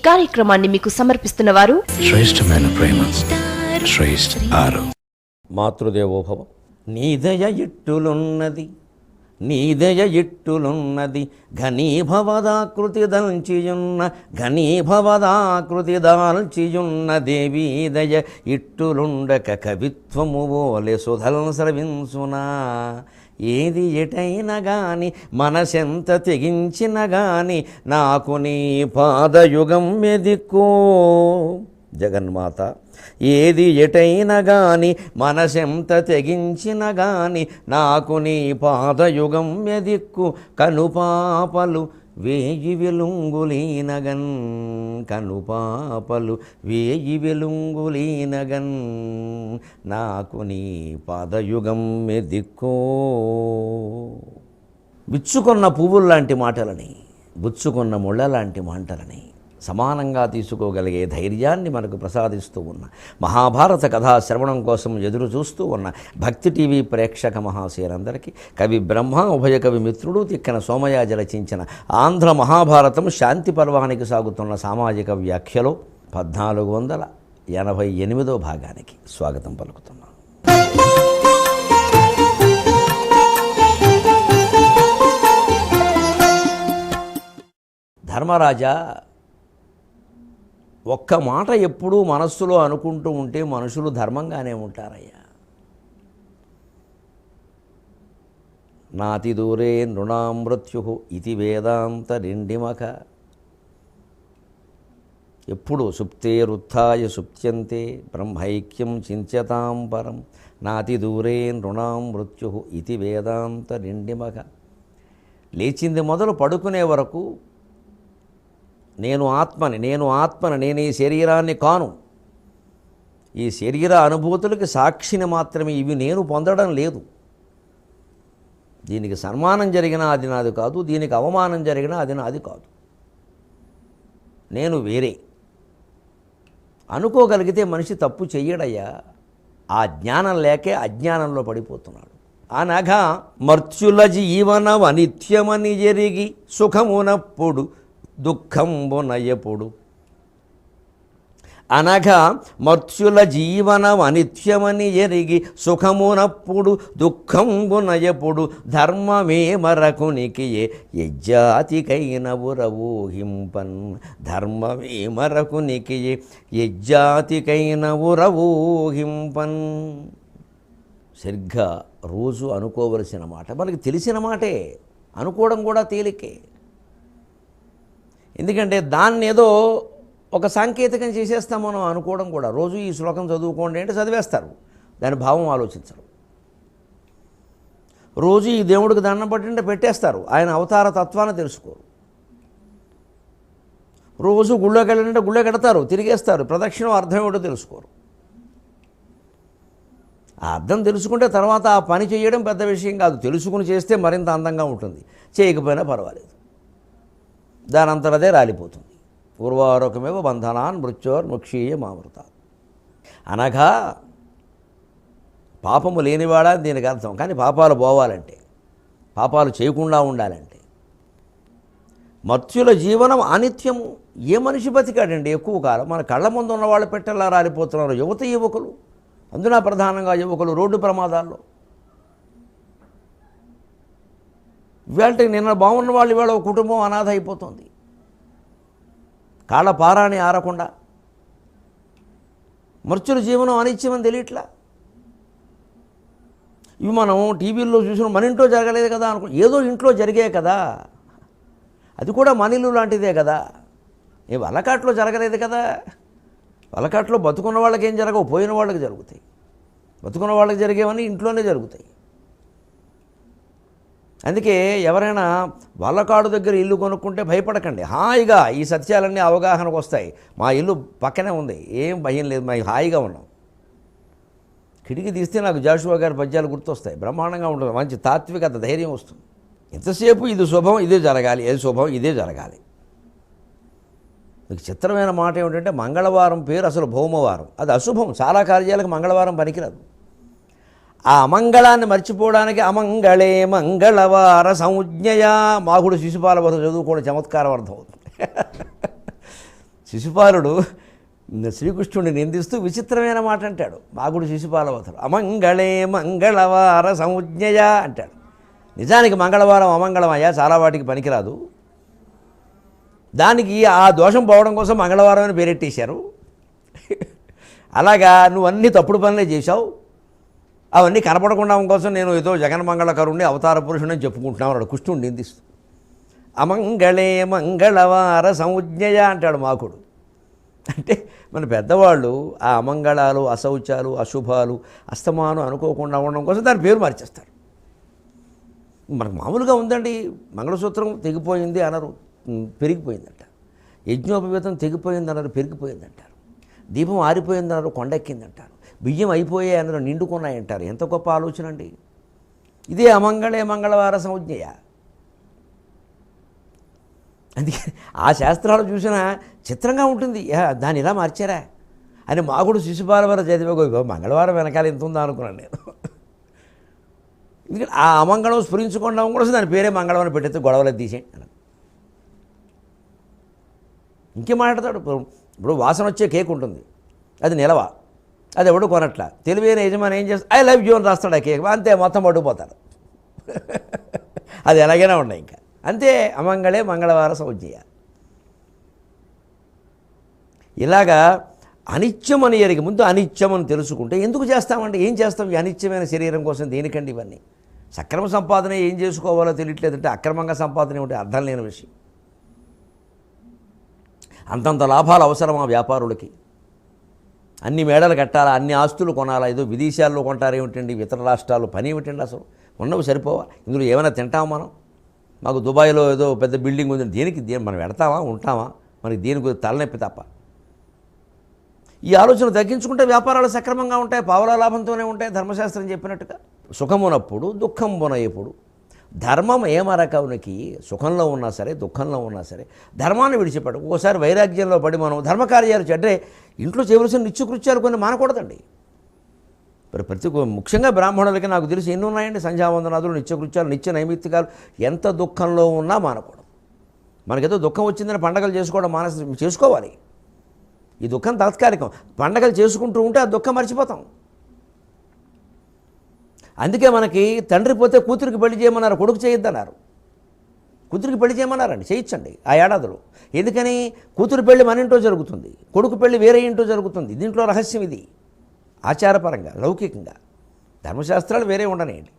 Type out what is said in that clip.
కార్యక్రమాన్ని మీకు సమర్పిస్తున్న వారు శ్రేష్టమైన ప్రేమ శ్రేష్ఠ ఆరు. మాతృదేవోభవ. నీదయ ఇట్టులున్నది నీదయ ఇట్టులున్నది ఘనీభవదాకృతి దల్చియున్న ఘనీభవదాకృతి దాల్చియున్న దేవీదయ ఇట్టులుండక కవిత్వము ఓలె సుధల్ స్రవించునా. ఏది ఎటైనా గాని మనసెంత తెగించిన గాని నాకు నీ పాదయుగం ఎదికో. జగన్మాత ఏది ఎటైనా గాని మనసెంత తెగించిన గాని నాకు నీ పాదయుగం ఎదిక్కు. కనుపాపలు వేయి వెలుంగులీనగన్ కనుపాపలు వేయి వెలుంగులీనగన్ నాకు నీ పాదయుగం ఎదిక్కో. విచ్చుకున్న పువ్వుల్లాంటి మాటలని బుచ్చుకున్న ముళ్ళ లాంటి మాటలని సమానంగా తీసుకోగలిగే ధైర్యాన్ని మనకు ప్రసాదిస్తూ ఉన్న మహాభారత కథా శ్రవణం కోసం ఎదురు చూస్తూ ఉన్న భక్తి టీవీ ప్రేక్షక మహాశయులందరికీ కవి బ్రహ్మ ఉభయ కవి మిత్రుడు తిక్కన సోమయాజి రచించిన ఆంధ్ర మహాభారతం శాంతి పర్వానికి సాగుతున్న సామాజిక వ్యాఖ్యలో 1488వ భాగానికి స్వాగతం పలుకుతున్నాను. ధర్మరాజా, ఒక్క మాట ఎప్పుడూ మనస్సులో అనుకుంటూ ఉంటే మనుషులు ధర్మంగానే ఉంటారయ్యా. నాతి దూరే నృణాం మృత్యు ఇది వేదాంత రిండిమక. ఎప్పుడు సుప్తేరుత్థాయ సుప్త్యంతే బ్రహ్మైక్యం చింత్యతాం పరం. నాతి దూరే నృణాం మృత్యు ఇది వేదాంత రిండిమక. లేచింది మొదలు పడుకునే వరకు నేను ఆత్మని నేను ఈ శరీరాన్ని కాను. ఈ శరీర అనుభూతులకి సాక్షిని మాత్రమే. ఇవి నేను పొందడం లేదు. దీనికి సన్మానం జరిగినా అది నాది కాదు, దీనికి అవమానం జరిగినా అది నాది కాదు. నేను వేరే అనుకోగలిగితే మనిషి తప్పు చెయ్యడయ్యా. ఆ జ్ఞానం లేకే అజ్ఞానంలో పడిపోతున్నాడు. అనగా మర్త్యుల జీవనం అనిత్యమని ఎరిగి సుఖమునప్పుడు దుఃఖంబునయపుడు. అనగా మర్త్యుల జీవనం అనిత్యమని ఎరిగి సుఖమునప్పుడు దుఃఖంబునయపుడు. ధర్మమే మరకునికి యజ్జాతికైన ఉరవూహింపన్. ధర్మమే మరకునికి యజ్జాతికైన ఉరవూహింపన్. సరిగ్గా రోజు అనుకోవలసిన మాట, మనకి తెలిసిన మాటే అనుకోవడం కూడా తేలికే. ఎందుకంటే దాన్ని ఏదో ఒక సాంకేతికం చేసేస్తాం మనం అనుకోవడం కూడా. రోజు ఈ శ్లోకం చదువుకోండి అంటే చదివేస్తారు, దాని భావం ఆలోచించరు. రోజు ఈ దేవుడికి దండం పట్టింటే పెట్టేస్తారు, ఆయన అవతార తత్వాన్ని తెలుసుకోరు. రోజు గుళ్ళోకి వెళ్ళింటే గుళ్ళో కడతారు, తిరిగేస్తారు, ప్రదక్షిణం అర్థం ఏమిటో తెలుసుకోరు. ఆ అర్థం తెలుసుకుంటే తర్వాత ఆ పని చేయడం పెద్ద విషయం కాదు. తెలుసుకుని చేస్తే మరింత అందంగా ఉంటుంది, చేయకపోయినా పర్వాలేదు. దానంతరదే రాలిపోతుంది. ఉర్వారోకమేవ బంధనాన్ మృత్యోర్ముక్షీయ మామృత. అనగా పాపము లేనివాడా దీనికి అర్థం. కానీ పాపాలు పోవాలంటే, పాపాలు చేయకుండా ఉండాలంటే, మర్త్యుల జీవనం అనిత్యము. ఏ మనిషి బతికాడండి ఎక్కువ కాలం? మన కళ్ళ ముందు ఉన్నవాళ్ళు పెట్టెల్లా రాలిపోతున్నారు. యువకులు, అందున ప్రధానంగా యువకులు రోడ్డు ప్రమాదాల్లో. ఇవాళకి నిన్న బాగున్న వాళ్ళు ఇవాళ ఒక కుటుంబం అనాథ అయిపోతుంది. కాళ్ళ పారాని ఆరకుండా. మర్చుల జీవనం అనిత్యమని తెలియట్లా. ఇవి మనం టీవీల్లో చూసిన మన ఇంట్లో జరగలేదు కదా ఏదో ఇంట్లో జరిగే కదా, అది కూడా మన ఇల్లు లాంటిదే కదా. ఏ వలకాట్లో జరగలేదు కదా. వలకాట్లో బతుకున్న వాళ్ళకి ఏం జరగవు, పోయిన వాళ్ళకి జరుగుతాయి. బతుకున్న వాళ్ళకి జరిగేవన్నీ ఇంట్లోనే జరుగుతాయి. అందుకే ఎవరైనా వల్లకాడు దగ్గర ఇల్లు కొనుక్కుంటే భయపడకండి, హాయిగా ఈ సత్యాలన్నీ అవగాహనకు వస్తాయి. మా ఇల్లు పక్కనే ఉంది, ఏం భయం లేదు, మేము హాయిగా ఉన్నాం. కిటికీ తీస్తే నాకు జాషువా గారి పద్యాలు గుర్తొస్తాయి. బ్రహ్మాండంగా ఉంటుంది, మంచి తాత్వికత, ధైర్యం వస్తుంది. ఎంతసేపు ఇది శుభం ఇదే జరగాలి, ఏది శుభం ఇదే జరగాలి. మీకు చిత్రమైన మాట ఏమిటంటే మంగళవారం పేరు అసలు భౌమవారం, అది అశుభం. చాలా కార్యాలకు మంగళవారం పనికిరాదు. ఆ అమంగళాన్ని మర్చిపోవడానికి అమంగళే మంగళవార సంజ్ఞయ మాగుడు శిశుపాల వధ చదువుకోవడం చమత్కారం అర్థం అవుతుంది. శిశుపాలుడు శ్రీకృష్ణుడిని నిందిస్తూ విచిత్రమైన మాట అంటాడు. మాగుడు శిశుపాలవతరు అమంగళే మంగళవార సంజ్ఞయ అంటాడు. నిజానికి మంగళవారం అమంగళమయ్యా, చాలా వాటికి పనికిరాదు. దానికి ఆ దోషం పోవడం కోసం మంగళవారం అని పేరెట్టేశారు. అలాగా నువ్వు అన్ని తప్పుడు పనులే చేశావు, అవన్నీ కనపడకుండా కోసం నేను ఏదో జగన్మంగళకరుణ్ణి అవతార పురుషుని చెప్పుకుంటున్నావు అన్నాడు కృష్ణుడిని నిందిస్తూ. అమంగళే మంగళవార సంజ్ఞయ అంటాడు మాకుడు. అంటే మన పెద్దవాళ్ళు ఆ అమంగళాలు, అశౌచాలు, అశుభాలు అస్తమానం అనుకోకుండా ఉండడం కోసం దాని పేరు మార్చేస్తారు. మనకు మామూలుగా ఉందండి, మంగళసూత్రం తెగిపోయింది అనరు, పెరిగిపోయిందంట. యజ్ఞోపవీతం తెగిపోయింది అన్నారు, పెరిగిపోయిందంటారు. దీపం ఆరిపోయింది అన్నారు, కొండెక్కిందంటారు. బియ్యం అయిపోయాయి అన్నారు, నిండుకున్నాయంటారు. ఎంత గొప్ప ఆలోచన అండి. ఇదే అమంగళే మంగళవార సంజ్ఞయ. అందుకే ఆ శాస్త్రాలు చూసినా చిత్రంగా ఉంటుంది. దాన్ని ఇలా మార్చారా అని మాగుడు శిశుపాలవర చదివే మంగళవారం వెనకాల ఎంత ఉందా అనుకున్నాను నేను. ఎందుకంటే ఆ అమంగళం స్ఫురించుకోవడం కూడా దాని పేరే మంగళం అని పెట్టేస్తే గొడవలు తీసేయండి అన్నాడు. ఇంకేం మాట్లాడతాడు. ఇప్పుడు వాసన వచ్చే కేక్ ఉంటుంది, అది నిలవ, అది ఎవడు కొనట్లా. తెలివైన యజమాని ఏం చేస్తాడు, ఐ లవ్ యూ అని రాస్తాడు ఆ కేక్, అంతే మొత్తం పట్టుకుపోతాడు. అది ఎలాగైనా ఉన్నాయి ఇంకా అంతే. అమంగళే మంగళవార సంజ్ఞయ. ఇలాగా అనిత్యం అని ఎరిగి ముందు అనిత్యం అని తెలుసుకుంటే ఎందుకు చేస్తామంటే ఏం చేస్తాం ఈ అనిత్యమైన శరీరం కోసం? దేనికండి ఇవన్నీ? సక్రమ సంపాదన ఏం చేసుకోవాలో తెలియట్లేదంటే అక్రమంగా సంపాదన ఉంటే అర్థం లేని విషయం. అంతంత లాభాలు అవసరమా వ్యాపారులకి? అన్ని మేడలు కట్టాలా, అన్ని ఆస్తులు కొనాలా? ఏదో విదేశాల్లో కొంటారేమిటండి, ఇతర రాష్ట్రాలు పని ఏమిటండి? అసలు ఉన్నవి సరిపోవా? ఇందులో ఏమైనా తింటామా మనం? మాకు దుబాయ్లో ఏదో పెద్ద బిల్డింగ్ ఉంది, దేనికి మనం పెడతామా, ఉంటామా? మనకి దేనికి తలనొప్పి తప్ప. ఈ ఆలోచన తగ్గించుకుంటే వ్యాపారాలు సక్రమంగా ఉంటాయి, పావలా లాభంతోనే ఉంటాయి. ధర్మశాస్త్రం చెప్పినట్టుగా సుఖమునప్పుడు దుఃఖంబున ఎప్పుడు. ధర్మం ఏమరకవునికి సుఖంలో ఉన్నా సరే దుఃఖంలో ఉన్నా సరే ధర్మాన్ని విడిచిపెట్టు. ఓసారి వైరాగ్యంలో పడి మనం ధర్మకార్యాలు అంటే ఇంట్లో చేయవలసిన నిత్యకృత్యాలు కొన్ని మానకూడదండి. ముఖ్యంగా బ్రాహ్మణులకి నాకు తెలిసి ఎన్ని ఉన్నాయండి సంధ్యావందనాదులు, నిత్యకృత్యాలు, నిత్య నైమిత్తికాలు. ఎంత దుఃఖంలో ఉన్నా మానకూడదు. మనకేదో దుఃఖం వచ్చిందని పండగలు చేసుకోవడం చేసుకోవాలి. ఈ దుఃఖం తాత్కాలికం. పండగలు చేసుకుంటూ ఉంటే ఆ దుఃఖం మర్చిపోతాం. అందుకే మనకి తండ్రి పోతే కూతురికి పెళ్లి చేయమన్నారు, కొడుకు చేయొద్దన్నారు. కూతురికి పెళ్లి చేయమన్నారండి, చేయించండి ఆ ఏడాదిలో. ఎందుకని? కూతురు పెళ్లి మన ఇంట్లో జరుగుతుంది, కొడుకు పెళ్లి వేరే ఇంట్లో జరుగుతుంది. దీంట్లో రహస్యం ఇది. ఆచారపరంగా లౌకికంగా ధర్మశాస్త్రాలు వేరే ఉండనేయండి.